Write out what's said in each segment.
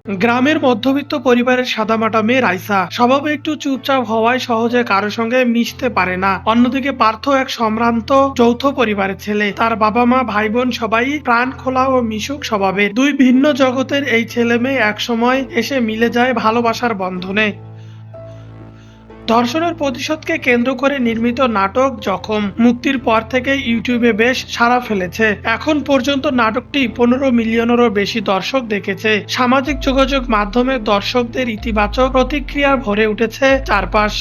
গ্রামের মধ্যবিত্ত পরিবারের সাদামাটা মেয়ে রাইসা স্বভাবে একটু চুপচাপ হওয়ায় সহজে কারো সঙ্গে মিশতে পারে না। অন্যদিকে পার্থ এক সম্ভ্রান্ত যৌথ পরিবারের ছেলে। তার বাবা মা ভাই বোন সবাই প্রাণ খোলা ও মিশুক স্বভাবের। দুই ভিন্ন জগতের এই ছেলে মেয়ে একসময় এসে মিলে যায় ভালোবাসার বন্ধনে। ধর্ষণের প্রতিশোধকে কেন্দ্র করে নির্মিত নাটক জখম মুক্তির পর থেকে ইউটিউবে বেশ সাড়া ফেলেছে। এখন পর্যন্ত নাটকটি 15 মিলিয়নেরও বেশি দর্শক দেখেছে। সামাজিক যোগাযোগ মাধ্যমে দর্শকদের ইতিবাচক প্রতিক্রিয়া ভরে উঠেছে চারপাশ।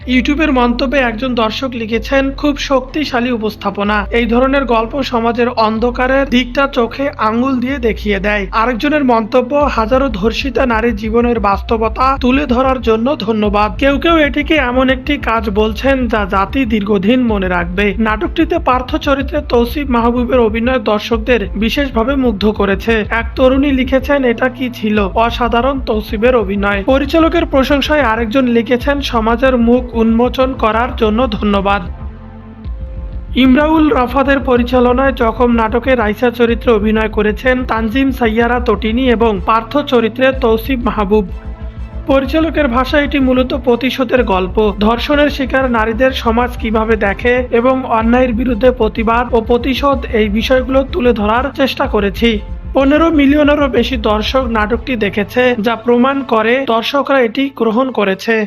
ইউটিউবের মন্তব্যে একজন দর্শক লিখেছেন, খুব শক্তিশালী উপস্থাপনা, এই ধরনের গল্প সমাজের অন্ধকারের দিকটা চোখে আঙ্গুল দিয়ে দেখিয়ে দেয়। আরেকজনের মন্তব্য, হাজারো ধর্ষিতা নারীর জীবনের বাস্তবতা তুলে ধরার জন্য ধন্যবাদ। কেউ কেউ এটিকে এমন একটি কাজ বলছেন যা জাতি দীর্ঘদিন মনে রাখবে। নাটকটিতে পার্থ চরিত্রে তৌসিফ মাহবুবের অভিনয় দর্শকদের বিশেষভাবে মুগ্ধ করেছে। এক তরুণী লিখেছেন, এটা কি ছিল অসাধারণ তৌসিফের অভিনয়। পরিচালকের প্রশংসায় আরেকজন লিখেছেন, সমাজের মুখ উন্মোচন করার জন্য ধন্যবাদ। ইমরাউল রাফাদের পরিচালনায় জখম নাটকে রাইসা চরিত্রে অভিনয় করেছেন তানজিম সাইয়ারা তটিনী এবং পার্থ চরিত্রে তৌসিফ মাহবুব। পরিচালকের ভাষায় এটি মূলত প্রতিশোধের গল্প। ধর্ষণের শিকার নারীদের সমাজ কিভাবে দেখে এবং অন্যায়ের বিরুদ্ধে প্রতিবাদ ও প্রতিশোধ, এই বিষয়গুলো তুলে ধরার চেষ্টা করেছি। 15 মিলিয়নেরও বেশি দর্শক নাটকটি দেখেছে, যা প্রমাণ করে দর্শকরা এটি গ্রহণ করেছে।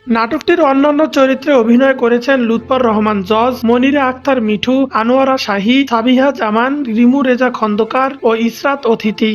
নাটকটির অন্যান্য চরিত্রে অভিনয় করেছেন লুৎফর রহমান জজ, মনিরা আক্তার মিঠু, আনোয়ারা শাহী, সাবিহা জামান, রিমু রেজা খন্দকার ও ইসরাত অতিথি।